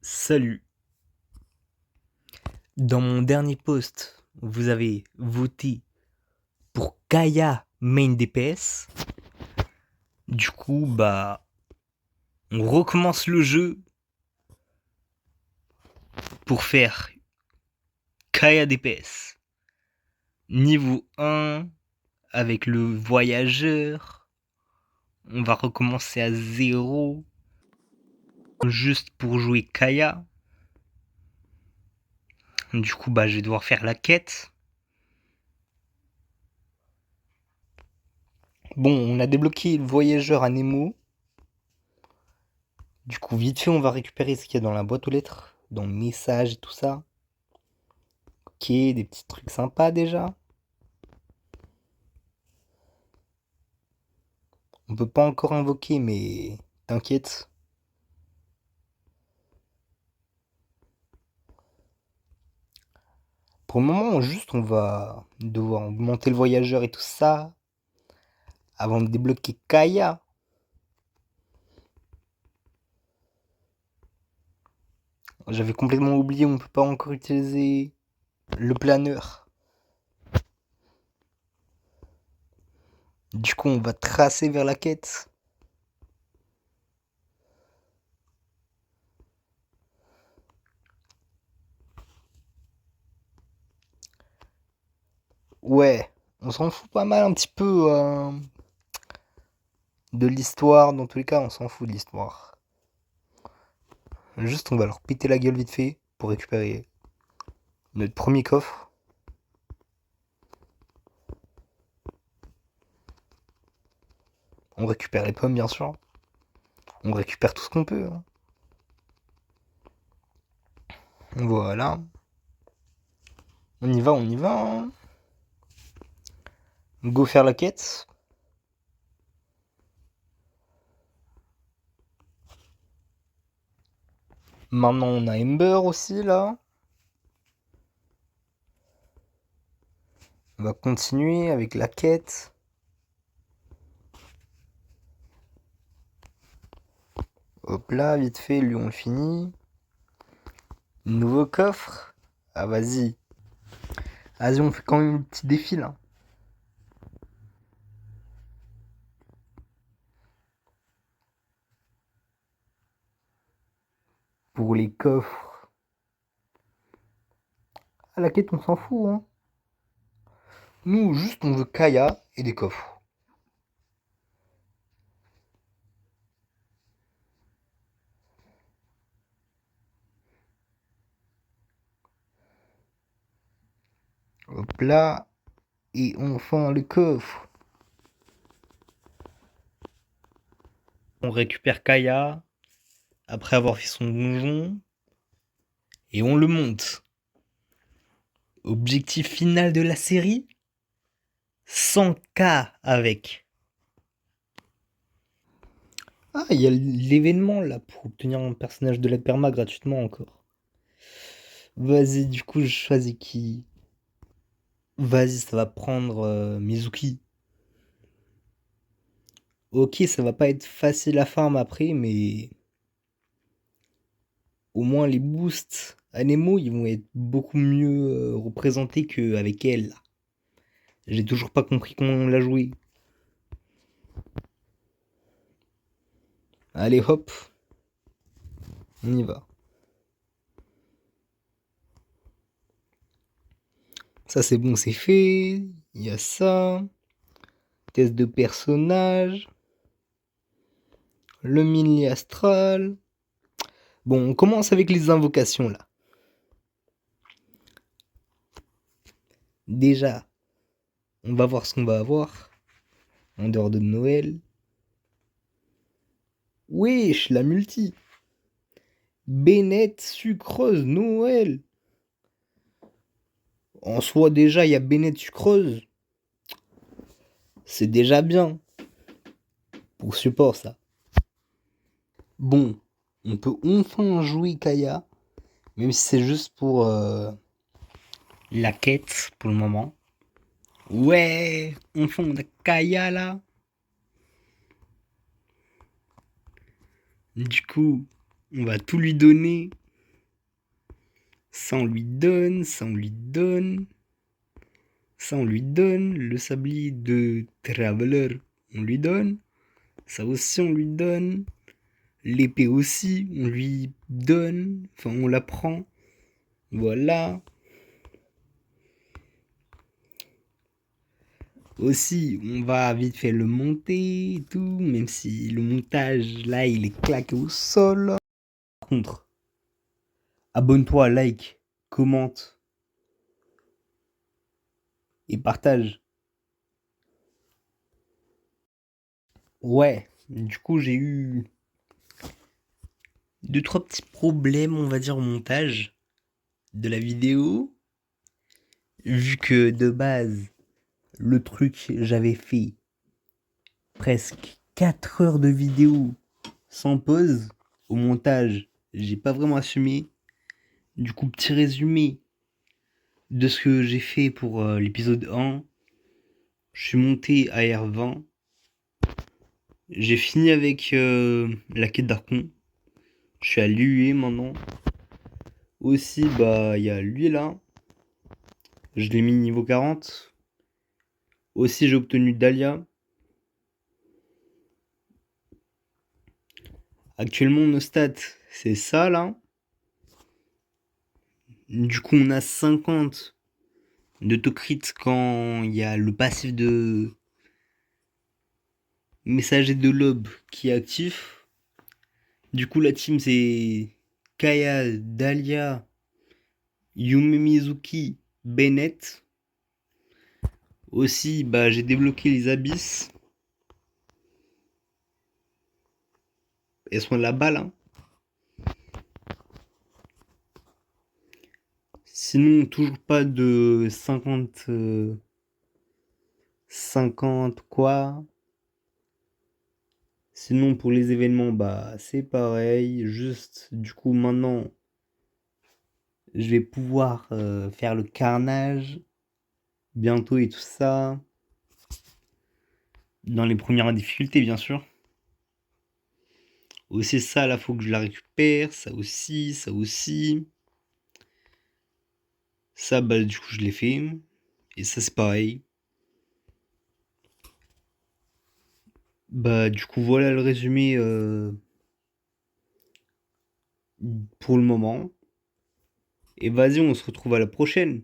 Salut. Dans mon dernier post, vous avez voté pour Kaya main DPS. Du coup, on recommence le jeu pour faire Kaya DPS. Niveau 1, avec le voyageur. On va recommencer à 0. Juste pour jouer Kaya. Du coup, je vais devoir faire la quête. Bon, on a débloqué le voyageur à Nemo. Du coup, vite fait, on va récupérer ce qu'il y a dans la boîte aux lettres, dans le message et tout ça. Ok, des petits trucs sympas déjà. On peut pas encore invoquer, mais t'inquiète. Pour le moment, juste on va devoir augmenter le voyageur et tout ça avant de débloquer Kaya. J'avais complètement oublié, on peut pas encore utiliser le planeur. Du coup, on va tracer vers la quête. Ouais, on s'en fout pas mal un petit peu de l'histoire. Dans tous les cas, on s'en fout de l'histoire. Juste, on va leur péter la gueule vite fait pour récupérer notre premier coffre. On récupère les pommes, bien sûr. On récupère tout ce qu'on peut, hein. Voilà. On y va, hein. Go faire la quête. Maintenant, on a Ember aussi, là. On va continuer avec la quête. Hop là, vite fait, lui on le finit. Nouveau coffre. Ah vas-y. Vas-y, on fait quand même un petit défi là. Pour les coffres. Ah, la quête, on s'en fout, hein. Nous, juste, on veut Kaya et des coffres. Hop là. Et enfin, le coffre. On récupère Kaya après avoir fait son donjon. Et on le monte. Objectif final de la série 100K avec. Ah, il y a l'événement là pour obtenir un personnage de la perma gratuitement encore. Vas-y, du coup, je choisis qui? Vas-y, ça va prendre Mizuki. Ok, ça va pas être facile à farm après, mais au moins les boosts Anemo, ils vont être beaucoup mieux représentés qu'avec elle. Là. J'ai toujours pas compris comment on l'a joué. Allez, hop. On y va. Ça, c'est bon, c'est fait. Il y a ça. Test de personnage. Le mini astral. Bon, on commence avec les invocations là. Déjà, on va voir ce qu'on va avoir. En dehors de Noël. Wesh, la multi. Bennett sucreuse Noël. En soi, déjà, il y a Bennett sucreuse. C'est déjà bien. Pour support, ça. Bon, on peut enfin jouer Kaya. Même si c'est juste pour la quête pour le moment. Ouais, enfin on a Kaya là. Du coup, on va tout lui donner. Ça on lui donne, ça on lui donne. Ça on lui donne. Le sablier de Traveler, on lui donne. Ça aussi on lui donne. L'épée aussi, on lui donne. Enfin on la prend. Voilà. Aussi, on va vite fait le monter et tout, même si le montage là il est claqué au sol. Par contre, abonne-toi, like, commente et partage. Ouais, du coup j'ai eu deux trois petits problèmes, on va dire, au montage de la vidéo. Vu que de base, le truc, j'avais fait presque 4 heures de vidéo sans pause. Au montage, j'ai pas vraiment assumé. Du coup, petit résumé de ce que j'ai fait pour l'épisode 1. Je suis monté à R20. J'ai fini avec la quête d'Archon. Je suis à l'UE maintenant. Aussi, bah, il y a lui là. Je l'ai mis niveau 40. Aussi, j'ai obtenu Dahlia. Actuellement, nos stats, c'est ça là. Du coup, on a 50 de Tocrit quand il y a le passif de messager de l'aube qui est actif. Du coup, la team c'est Kaya, Dahlia, Yume Mizuki, Bennett. Aussi, bah, j'ai débloqué les abysses. Elles sont là-bas là. Sinon, toujours pas de 50. 50 quoi. Sinon, pour les événements, bah, c'est pareil. Juste, du coup, maintenant, je vais pouvoir faire le carnage bientôt et tout ça. Dans les premières difficultés, bien sûr. Aussi, ça, là, faut que je la récupère. Ça aussi, ça aussi. Ça, bah, du coup, je l'ai fait. Et ça, c'est pareil. Bah, du coup, voilà le résumé pour le moment. Et vas-y, on se retrouve à la prochaine.